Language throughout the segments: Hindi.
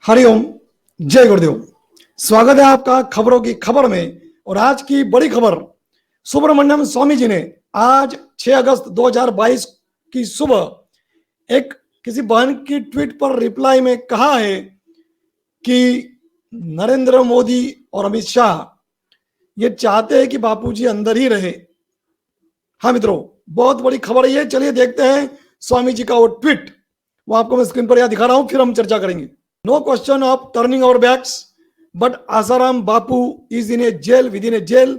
हरिओम, जय गुरुदेव। स्वागत है आपका खबरों की खबर में। और आज की बड़ी खबर, सुब्रमण्यम स्वामी जी ने आज 6 अगस्त 2022 की सुबह एक किसी बहन की ट्वीट पर रिप्लाई में कहा है कि नरेंद्र मोदी और अमित शाह ये चाहते हैं कि बापूजी अंदर ही रहे। हाँ मित्रों, बहुत बड़ी खबर है ये। चलिए देखते हैं स्वामी जी का वो ट्वीट। वो आपको मैं स्क्रीन पर यहां दिखा रहा हूं, फिर हम चर्चा करेंगे। No question of turning our backs, but Asaram Bapu is in a jail, within a jail,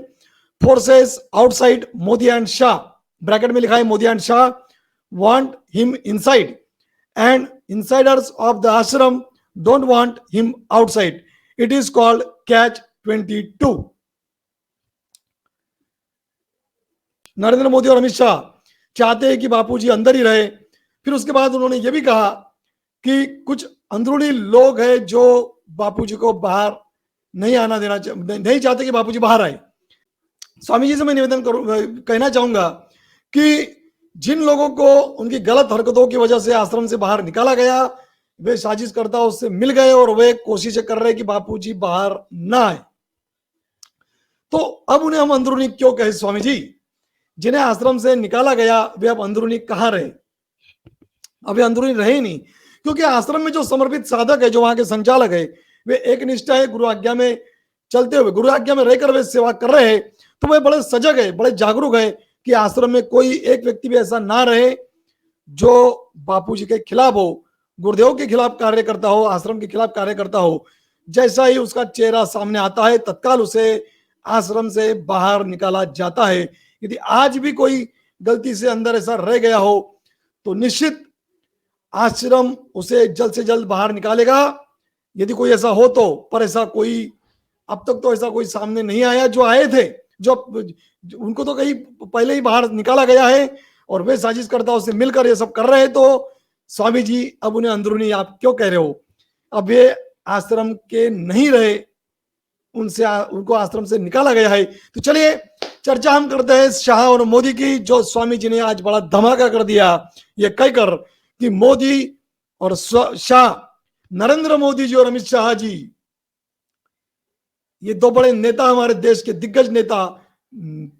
forces outside Modi and Shah, bracket में लिखा है Modi and Shah, want him inside and insiders of the ashram don't want him outside. It is called catch 22। Narendra Modi और अमित शाह चाहते हैं कि बापूजी अंदर ही रहे। फिर उसके बाद उन्होंने ये भी कहा कि कुछ अंदरूनी लोग हैं जो बापूजी को बाहर नहीं आना देना, नहीं चाहते कि बापूजी बाहर आए। स्वामी जी से मैं निवेदन कहना चाहूंगा कि जिन लोगों को उनकी गलत हरकतों की वजह से आश्रम से बाहर निकाला गया, वे साजिशकर्ताओं से मिल गए और वे कोशिशें कर रहे हैं कि बापूजी बाहर ना आए। तो अब उन्हें हम अंदरूनी क्यों कहे स्वामी जी? जिन्हें आश्रम से निकाला गया वे अब अंदरूनी कहां रहे? अब वे अंदरूनी रहे ही नहीं, क्योंकि आश्रम में जो समर्पित साधक है, जो वहां के संचालक है, वे एक निष्ठा है, गुरु आज्ञा में चलते हुए, गुरु आज्ञा में रहकर वे सेवा कर रहे हैं। तो वे बड़े सजग है, बड़े जागरूक है कि आश्रम में कोई एक व्यक्ति भी ऐसा ना रहे जो बापूजी के खिलाफ हो, गुरुदेव के खिलाफ कार्य करता हो, आश्रम के खिलाफ कार्य करता हो। जैसा ही उसका चेहरा सामने आता है, तत्काल उसे आश्रम से बाहर निकाला जाता है। यदि आज भी कोई गलती से अंदर ऐसा रह गया हो तो निश्चित आश्रम उसे जल्द से जल्द बाहर निकालेगा, यदि कोई ऐसा हो तो। पर ऐसा कोई अब तक तो ऐसा कोई सामने नहीं आया। जो आए थे, जो उनको तो कहीं पहले ही बाहर निकाला गया है और वे साजिशकर्ताओं से मिलकर ये सब कर रहे हैं। तो स्वामी जी अब उन्हें अंदरूनी आप क्यों कह रहे हो? अब वे आश्रम के नहीं रहे, उनको आश्रम से निकाला गया है। तो चलिए चर्चा हम करते हैं शाह और मोदी की, जो स्वामी जी ने आज बड़ा धमाका कर दिया ये कहकर कि मोदी और शाह, नरेंद्र मोदी जी और अमित शाह जी, ये दो बड़े नेता, हमारे देश के दिग्गज नेता,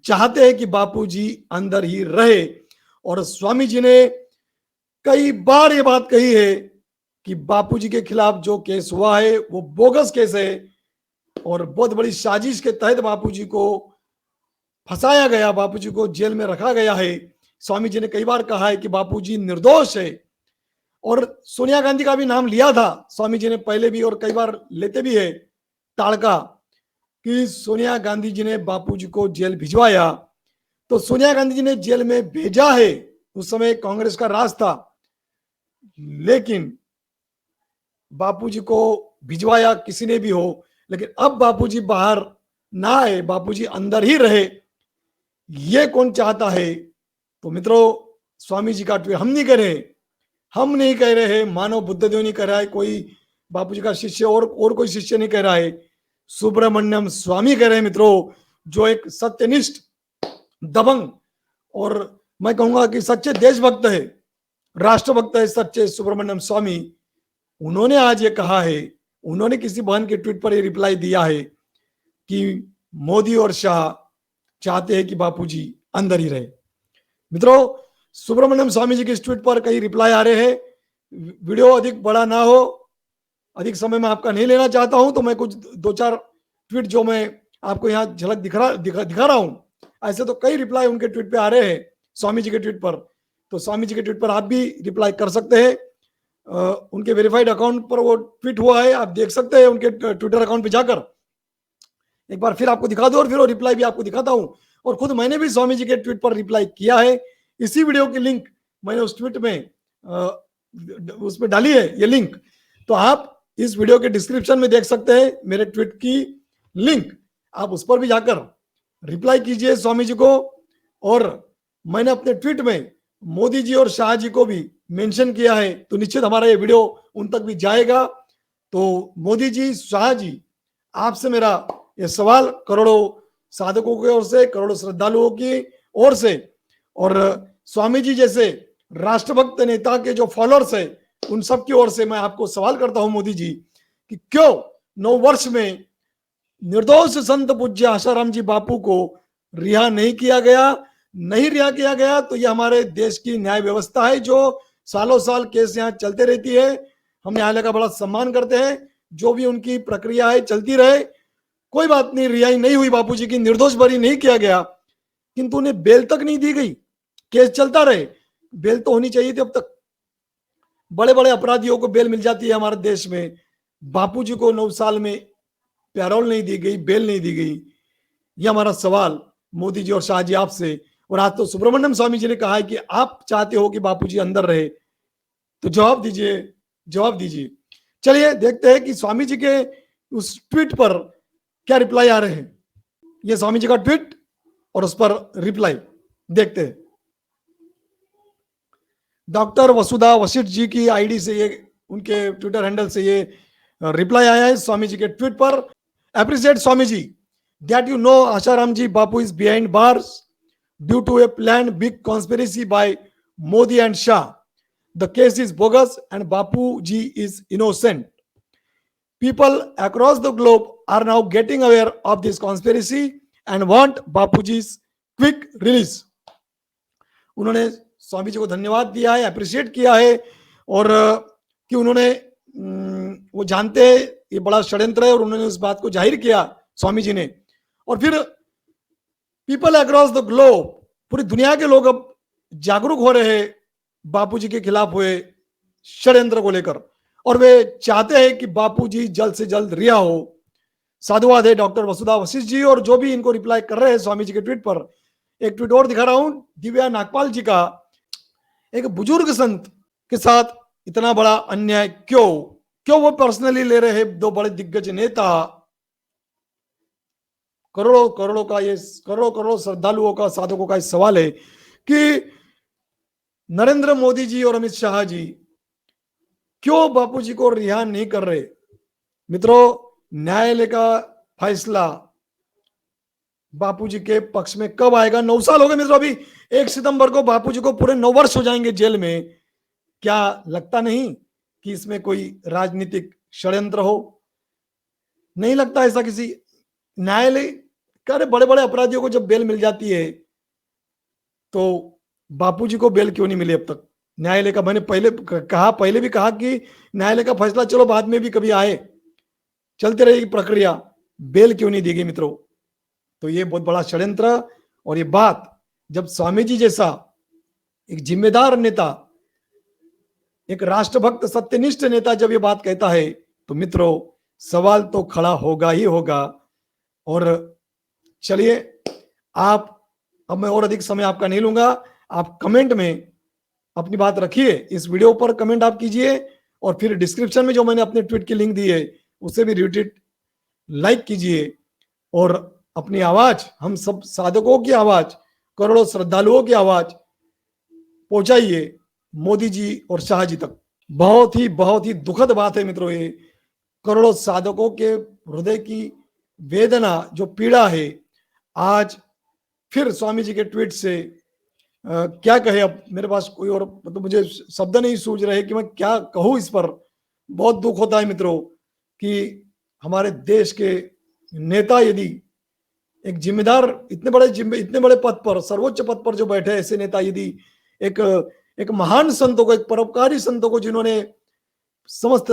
चाहते हैं कि बापूजी अंदर ही रहे। और स्वामी जी ने कई बार ये बात कही है कि बापूजी के खिलाफ जो केस हुआ है वो बोगस केस है और बहुत बड़ी साजिश के तहत बापूजी को फंसाया गया, बापूजी को जेल में रखा गया है। स्वामी जी ने कई बार कहा है कि बापूजी निर्दोष है। और सोनिया गांधी का भी नाम लिया था स्वामी जी ने पहले भी, और कई बार लेते भी है ताड़का, कि सोनिया गांधी जी ने बापूजी को जेल भिजवाया। तो सोनिया गांधी जी ने जेल में भेजा है, उस समय कांग्रेस का राज था, लेकिन बापूजी को भिजवाया किसी ने भी हो। लेकिन अब बापूजी बाहर ना आए, बापूजी अंदर ही रहे, ये कौन चाहता है? तो मित्रों, स्वामी जी का ट्वीट हम नहीं कह रहे, हम नहीं कह रहे हैं, मानव बुद्धदेव नहीं कह रहा है, कोई बापूजी का शिष्य और कोई शिष्य नहीं कह रहा है, सुब्रमण्यम स्वामी कह रहे हैं मित्रों, जो एक सत्यनिष्ठ, दबंग और मैं कहूंगा कि सच्चे देशभक्त है, राष्ट्रभक्त है, सच्चे सुब्रमण्यम स्वामी। उन्होंने आज ये कहा है, उन्होंने किसी बहन के ट्वीट पर ये रिप्लाई दिया है कि मोदी और शाह चाहते हैं कि बापूजी अंदर ही रहे। मित्रों, सुब्रमण्यम स्वामी जी के इस ट्वीट पर कई रिप्लाई आ रहे हैं। वीडियो अधिक बड़ा ना हो, अधिक समय में आपका नहीं लेना चाहता हूं, तो मैं कुछ 2-4 ट्वीट जो मैं आपको यहाँ झलक दिखा रहा हूं। ऐसे तो कई रिप्लाई उनके ट्वीट पे आ रहे हैं, स्वामी जी के ट्वीट पर। तो स्वामी जी के ट्वीट पर आप भी रिप्लाई कर सकते हैं। उनके वेरीफाइड अकाउंट पर वो ट्वीट हुआ है, आप देख सकते हैं उनके ट्विटर अकाउंट पे जाकर। एक बार फिर आपको दिखा दो और फिर वो रिप्लाई भी आपको दिखाता हूं। और खुद मैंने भी स्वामी जी के ट्वीट पर रिप्लाई किया है। इसी वीडियो की लिंक मैंने उस ट्वीट में उसमें डाली है, ये लिंक। तो आप इस वीडियो के डिस्क्रिप्शन में देख सकते हैं मेरे ट्वीट की लिंक, आप उस पर भी जाकर रिप्लाई कीजिए स्वामी जी को। और मैंने अपने ट्वीट में मोदी जी और शाह जी को भी मेंशन किया है, तो निश्चित हमारा ये वीडियो उन तक भी जाएगा। तो मोदी जी, शाह जी, आपसे मेरा ये सवाल करोड़ों साधकों की ओर से, करोड़ों श्रद्धालुओं की ओर से, और स्वामी जी जैसे राष्ट्रभक्त नेता के जो फॉलोअर्स है उन सब की ओर से मैं आपको सवाल करता हूं मोदी जी, कि क्यों 9 वर्ष में निर्दोष संत पूज्य आशाराम जी बापू को रिहा नहीं किया गया। नहीं रिहा किया गया तो ये हमारे देश की न्याय व्यवस्था है जो सालों साल केस यहाँ चलते रहती है। हम न्यायालय का बड़ा सम्मान करते हैं, जो भी उनकी प्रक्रिया है चलती रहे, कोई बात नहीं। रिहाई नहीं हुई बापूजी की, निर्दोष बरी नहीं किया गया, किंतु उन्हें बेल तक नहीं दी गई, केस चलता रहे। बेल तो होनी चाहिए थी अब तक। बड़े बड़े अपराधियों को बेल मिल जाती है हमारे देश में, बापूजी को 9 साल में पैरोल नहीं दी गई, बेल नहीं दी गई। ये हमारा सवाल मोदी जी और शाह जी आपसे। और आज तो सुब्रमण्यम स्वामी जी ने कहा है कि आप चाहते हो कि बापूजी अंदर रहे, तो जवाब दीजिए, जवाब दीजिए। चलिए देखते हैं कि स्वामी जी के उस ट्वीट पर क्या रिप्लाई आ रहे हैं। ये स्वामी जी का ट्वीट और उस पर रिप्लाई देखते हैं। डॉक्टर वसुधा वशिष्ठ जी की आईडी से ये, उनके ट्विटर हैंडल से ये रिप्लाई आया है स्वामी जी के ट्वीट पर। Appreciate Swami ji that you know Asaram ji Bapu is behind bars due to a plan big conspiracy by Modi and Shah. The case is bogus and Bapu ji is innocent. People across the globe are now getting aware of this conspiracy and want Bapuji's quick release. उन्होंने स्वामी जी को धन्यवाद दिया है, अप्रिशिएट किया है, और कि उन्होंने वो जानते हैं ये बड़ा षड्यंत्र है और उन्होंने उस बात को जाहिर किया स्वामी जी ने। और फिर पीपल अक्रॉस द ग्लोब, पूरी दुनिया के लोग अब जागरूक हो रहे हैं बापूजी के खिलाफ हुए षड्यंत्र को लेकर, और वे चाहते हैं कि बापूजी जल्द से जल्द रिहा हो। साधुवाद है डॉक्टर वसुधा वशिष्ठ जी और जो भी इनको रिप्लाई कर रहे हैं स्वामी जी के ट्वीट पर। एक ट्वीट और दिखा रहा हूं दिव्या नागपाल जी का। एक बुजुर्ग संत के साथ इतना बड़ा अन्याय क्यों क्यों वो पर्सनली ले रहे हैं दो बड़े दिग्गज नेता। करोड़ों करोड़ों का ये करोड़ों श्रद्धालुओं का, साधकों का इस सवाल है कि नरेंद्र मोदी जी और अमित शाह जी क्यों बापूजी को रिहा नहीं कर रहे। मित्रों, न्यायालय का फैसला बापूजी के पक्ष में कब आएगा? 9 साल हो गए मित्रों, अभी 1 सितंबर को बापूजी को पूरे 9 वर्ष हो जाएंगे जेल में। क्या लगता नहीं कि इसमें कोई राजनीतिक षड्यंत्र हो? नहीं लगता ऐसा किसी न्यायालय का। बड़े बड़े अपराधियों को जब बेल मिल जाती है तो बापूजी को बेल क्यों नहीं मिली अब तक? न्यायालय का, मैंने पहले भी कहा कि न्यायालय का फैसला चलो बाद में भी कभी आए, चलते रहेगी प्रक्रिया, बेल क्यों नहीं दी गई मित्रों? तो ये बहुत बड़ा षड्यंत्र। और ये बात जब स्वामी जी जैसा एक जिम्मेदार नेता, एक राष्ट्रभक्त सत्यनिष्ठ नेता जब ये बात कहता है तो मित्रों सवाल तो खड़ा होगा ही होगा। और चलिए अब मैं और अधिक समय आपका नहीं लूंगा, आप कमेंट में अपनी बात रखिए, इस वीडियो पर कमेंट आप कीजिए और फिर डिस्क्रिप्शन में जो मैंने अपने ट्वीट की लिंक दी है उसे भी रिट्वीट लाइक कीजिए और अपनी आवाज, हम सब साधकों की आवाज, करोड़ों श्रद्धालुओं की आवाज पहुंचाइए मोदी जी और शाह जी तक। बहुत ही दुखद बात है मित्रों, ये करोड़ों साधकों के हृदय की वेदना, जो पीड़ा है, आज फिर स्वामी जी के ट्वीट से क्या कहे। अब मेरे पास कोई और मतलब मुझे शब्द नहीं सूझ रहे कि मैं क्या कहूं इस पर। बहुत दुख होता है मित्रों कि हमारे देश के नेता यदि एक जिम्मेदार, इतने बड़े पद पर, सर्वोच्च पद पर जो बैठे ऐसे नेता यदि एक महान संतों को, एक परोपकारी संतों को जिन्होंने समस्त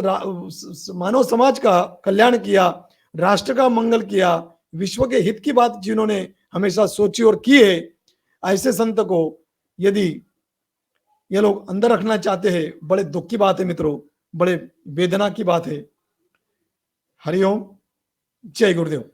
मानव समाज का कल्याण किया, राष्ट्र का मंगल किया, विश्व के हित की बात जिन्होंने हमेशा सोची और की है, ऐसे संत को यदि ये लोग अंदर रखना चाहते हैं, बड़े दुख की बात है मित्रों, बड़े वेदना की बात है। हरिओम, जय गुरुदेव।